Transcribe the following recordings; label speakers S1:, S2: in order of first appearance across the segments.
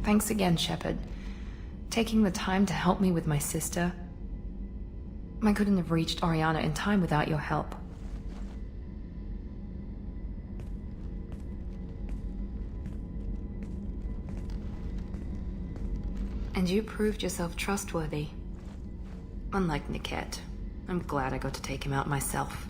S1: Thanks again, Shepard. Taking the time to help me with my sister. I couldn't have reached Oriana in time without your help. And you proved yourself trustworthy. Unlike Niket, I'm glad I got to take him out myself.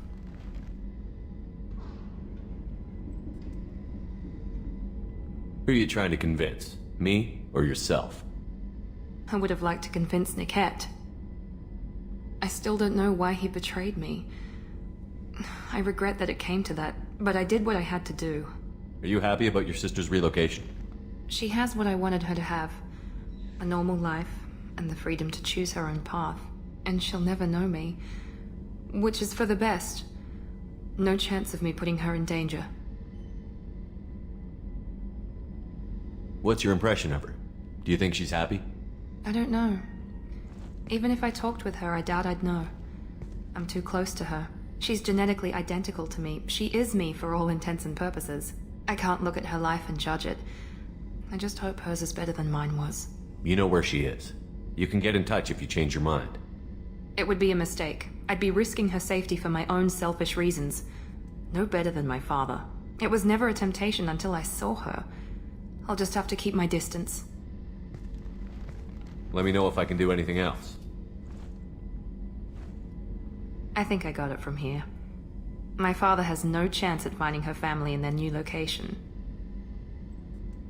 S2: Who are you trying to convince? Me or yourself?
S1: I would have liked to convince Niket. I still don't know why he betrayed me. I regret that it came to that, but I did what I had to do.
S2: Are you happy about your sister's relocation?
S1: She has what I wanted her to have. A normal life, and the freedom to choose her own path. And she'll never know me. Which is for the best. No chance of me putting her in danger.
S2: What's your impression of her? Do you think she's happy?
S1: I don't know. Even if I talked with her, I doubt I'd know. I'm too close to her. She's genetically identical to me. She is me for all intents and purposes. I can't look at her life and judge it. I just hope hers is better than mine was.
S2: You know where she is. You can get in touch if you change your mind.
S1: It would be a mistake. I'd be risking her safety for my own selfish reasons. No better than my father. It was never a temptation until I saw her. I'll just have to keep my distance.
S2: Let me know if I can do anything else.
S1: I think I got it from here. My father has no chance at finding her family in their new location.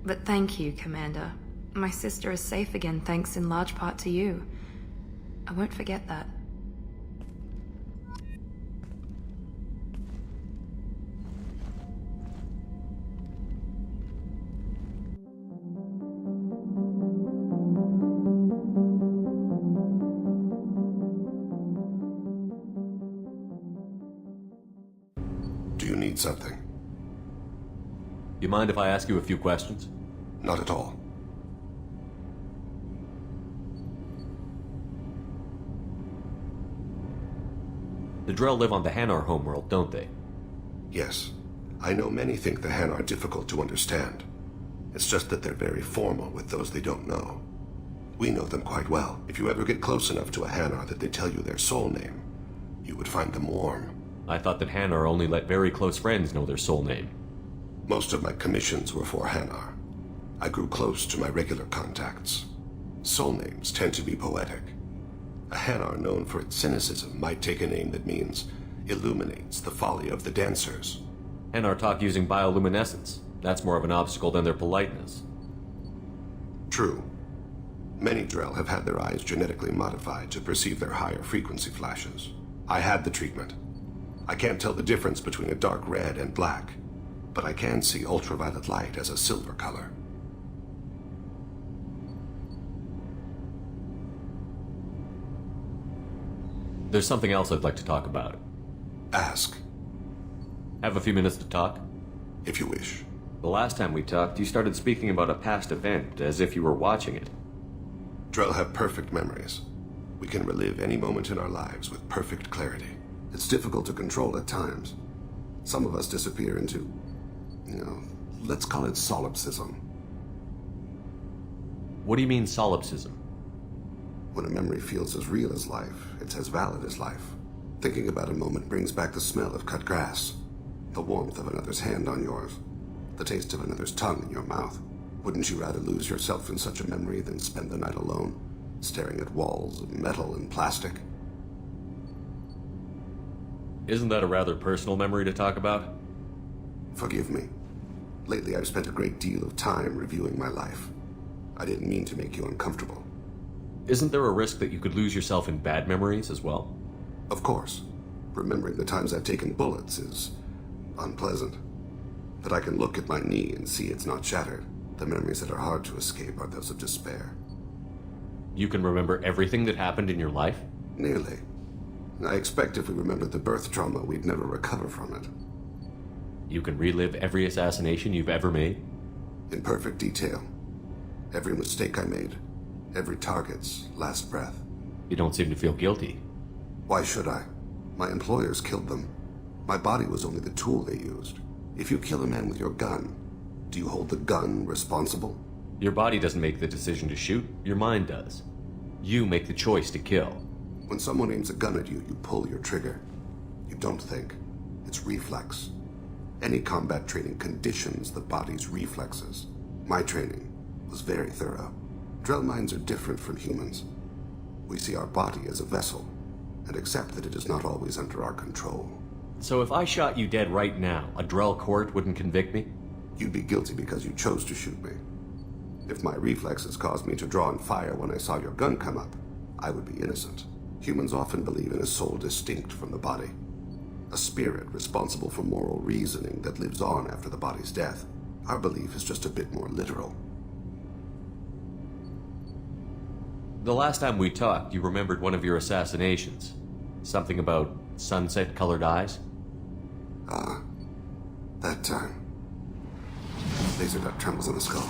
S1: But thank you, Commander. My sister is safe again thanks in large part to you. I won't forget that.
S3: Do you need something?
S2: You mind if I ask you a few questions?
S3: Not at all.
S2: The Drell live on the Hanar homeworld, don't they?
S3: Yes. I know many think the Han are difficult to understand. It's just that they're very formal with those they don't know. We know them quite well. If you ever get close enough to a Hanar that they tell you their soul name, you would find them warm.
S2: I thought that Hanar only let very close friends know their soul name.
S3: Most of my commissions were for Hanar. I grew close to my regular contacts. Soul names tend to be poetic. A Hanar known for its cynicism might take a name that means illuminates the folly of the dancers.
S2: Hanar talk using bioluminescence. That's more of an obstacle than their politeness.
S3: True. Many Drell have had their eyes genetically modified to perceive their higher frequency flashes. I had the treatment. I can't tell the difference between a dark red and black, but I can see ultraviolet light as a silver color.
S2: There's something else I'd like to talk about.
S3: Ask,
S2: Have a few minutes to talk?
S3: if you wish.
S2: The last time we talked, you started speaking about a past event, as if you were watching it.
S3: Drell have perfect memories. We can relive any moment in our lives with perfect clarity. It's difficult to control at times. Some of us disappear into, let's call it solipsism.
S2: What do you mean, solipsism?
S3: When a memory feels as real as life, it's as valid as life. Thinking about a moment brings back the smell of cut grass, the warmth of another's hand on yours, the taste of another's tongue in your mouth. Wouldn't you rather lose yourself in such a memory than spend the night alone, staring at walls of metal and plastic?
S2: Isn't that a rather personal memory to talk about?
S3: Forgive me. Lately I've spent a great deal of time reviewing my life. I didn't mean to make you uncomfortable.
S2: Isn't there a risk that you could lose yourself in bad memories as well?
S3: Of course. Remembering the times I've taken bullets is unpleasant. But I can look at my knee and see it's not shattered. The memories that are hard to escape are those of despair.
S2: You can remember everything that happened in your life?
S3: Nearly. I expect if we remembered the birth trauma, we'd never recover from it.
S2: You can relive every assassination you've ever made?
S3: In perfect detail. Every mistake I made. Every target's last breath.
S2: You don't seem to feel guilty.
S3: Why should I? My employers killed them. My body was only the tool they used. If you kill a man with your gun, do you hold the gun responsible?
S2: Your body doesn't make the decision to shoot, your mind does. You make the choice to kill.
S3: When someone aims a gun at you, you pull your trigger. You don't think. It's reflex. Any combat training conditions the body's reflexes. My training was very thorough. Drell minds are different from humans. We see our body as a vessel, and accept that it is not always under our control.
S2: So if I shot you dead right now, a Drell court wouldn't convict me?
S3: You'd be guilty because you chose to shoot me. If my reflexes caused me to draw and fire when I saw your gun come up, I would be innocent. Humans often believe in a soul distinct from the body. A spirit responsible for moral reasoning that lives on after the body's death. Our belief is just a bit more literal.
S2: The last time we talked, you remembered one of your assassinations. Something about sunset-colored eyes?
S3: That time. Laser dot trembles in the skull.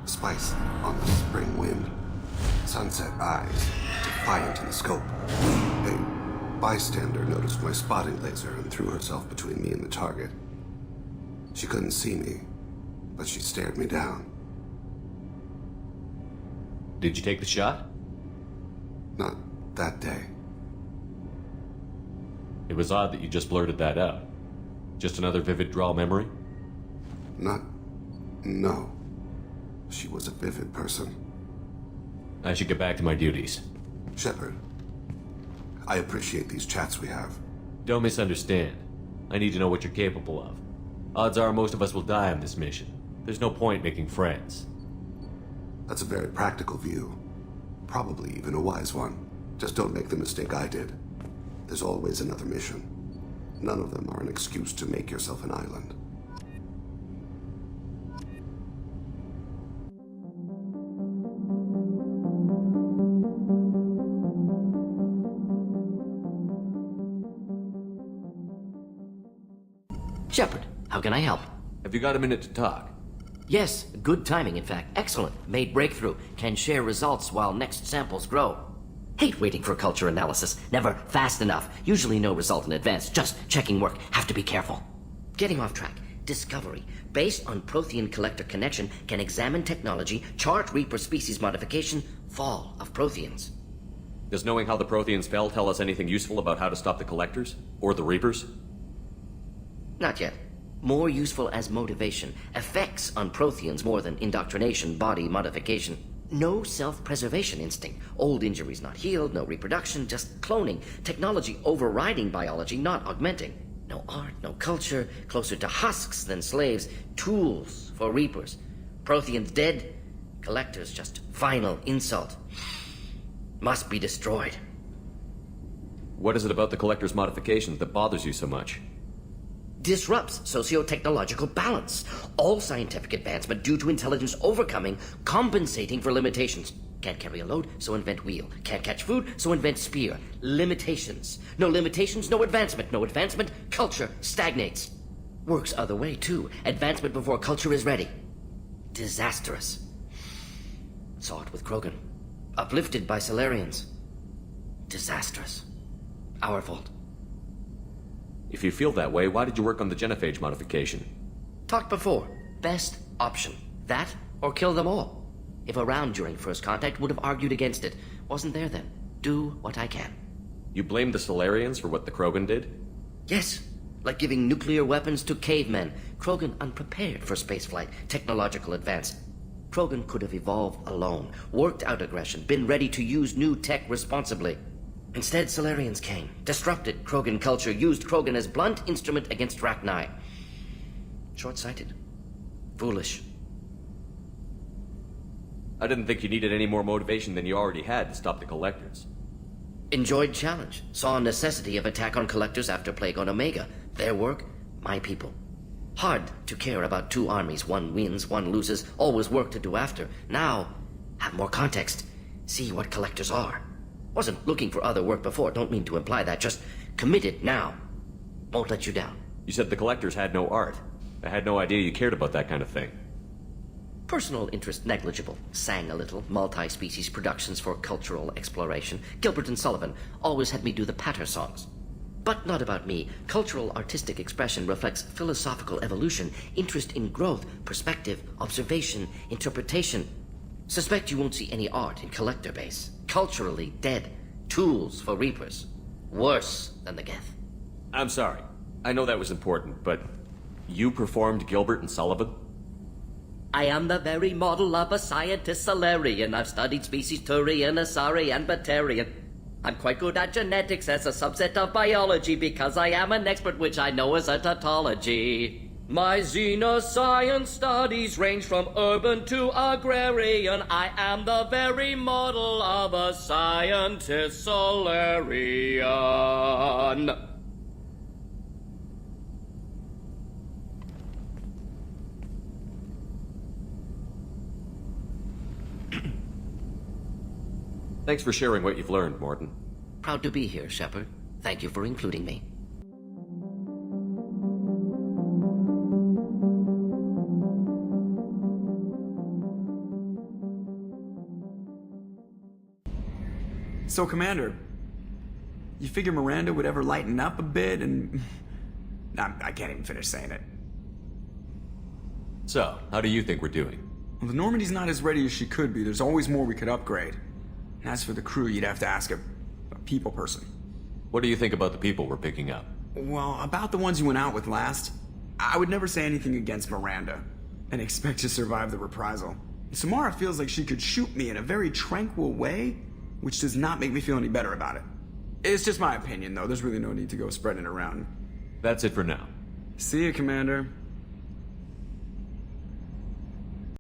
S3: Spice on the spring wind. Sunset eyes, defiant in the scope. A bystander noticed my spotting laser and threw herself between me and the target. She couldn't see me, but she stared me down.
S2: Did you take the shot?
S3: Not that day.
S2: It was odd that you just blurted that out. Just another vivid draw memory?
S3: No. She was a vivid person.
S2: I should get back to my duties.
S3: Shepard, I appreciate these chats we have.
S2: Don't misunderstand. I need to know what you're capable of. Odds are most of us will die on this mission. There's no point making friends.
S3: That's a very practical view. Probably even a wise one. Just don't make the mistake I did. There's always another mission. None of them are an excuse to make yourself an island.
S4: Shepard, how can I help?
S2: Have you got a minute to talk?
S4: Yes, good timing, in fact. Excellent. Made breakthrough. Can share results while next samples grow. Hate waiting for culture analysis. Never fast enough. Usually no result in advance. Just checking work. Have to be careful. Getting off track. Discovery. Based on Prothean collector connection, can examine technology, chart Reaper species modification, fall of Protheans.
S2: Does knowing how the Protheans fell tell us anything useful about how to stop the Collectors? Or the Reapers?
S4: Not yet. More useful as motivation. Effects on Protheans more than indoctrination, body modification. No self-preservation instinct. Old injuries not healed, no reproduction, just cloning. Technology overriding biology, not augmenting. No art, no culture, closer to husks than slaves. Tools for Reapers. Protheans dead, Collectors just final insult. Must be destroyed.
S2: What is it about the Collector's modifications that bothers you so much?
S4: Disrupts socio-technological balance. All scientific advancement due to intelligence overcoming, compensating for limitations. Can't carry a load, so invent wheel. Can't catch food, so invent spear. Limitations. No limitations, no advancement. No advancement, culture stagnates. Works other way, too. Advancement before culture is ready. Disastrous. Saw it with Krogan. Uplifted by Solarians. Disastrous. Our fault.
S2: If you feel that way, why did you work on the genophage modification?
S4: Talked before. Best option. That, or kill them all. If around during first contact, would have argued against it. Wasn't there then. Do what I can.
S2: You blame the Solarians for what the Krogan did?
S4: Yes. Like giving nuclear weapons to cavemen. Krogan unprepared for spaceflight, technological advance. Krogan could have evolved alone, worked out aggression, been ready to use new tech responsibly. Instead, Solarians came, disrupted Krogan culture, used Krogan as blunt instrument against Rachni. Short-sighted. Foolish.
S2: I didn't think you needed any more motivation than you already had to stop the Collectors.
S4: Enjoyed challenge. Saw necessity of attack on Collectors after Plague on Omega. Their work, my people. Hard to care about two armies. One wins, one loses. Always work to do after. Now, have more context. See what Collectors are. Wasn't looking for other work before, don't mean to imply that, just committed now. Won't let you down.
S2: You said the Collectors had no art. I had no idea you cared about that kind of thing.
S4: Personal interest negligible. Sang a little, multi-species productions for cultural exploration. Gilbert and Sullivan always had me do the patter songs. But not about me. Cultural artistic expression reflects philosophical evolution, interest in growth, perspective, observation, interpretation. Suspect you won't see any art in Collector Base. Culturally dead. Tools for Reapers. Worse than the Geth.
S2: I'm sorry. I know that was important, but you performed Gilbert and Sullivan?
S4: I am the very model of a scientist Solarian. I've studied species Turian, Asari, and Batarian. I'm quite good at genetics as a subset of biology because I am an expert, which I know is a tautology. My xenoscience studies range from urban to agrarian. I am the very model of a scientist Solarian.
S2: Thanks for sharing what you've learned, Mordin.
S4: Proud to be here, Shepard. Thank you for including me.
S5: So, Commander, you figure Miranda would ever lighten up a bit and... I can't even finish saying it.
S2: So, how do you think we're doing?
S5: Well, the Normandy's not as ready as she could be. There's always more we could upgrade. And as for the crew, you'd have to ask a people person.
S2: What do you think about the people we're picking up?
S5: Well, about the ones you went out with last, I would never say anything against Miranda and expect to survive the reprisal. Samara feels like she could shoot me in a very tranquil way, which does not make me feel any better about it. It's just my opinion, though. There's really no need to go spreading it around.
S2: That's it for now.
S5: See you, Commander.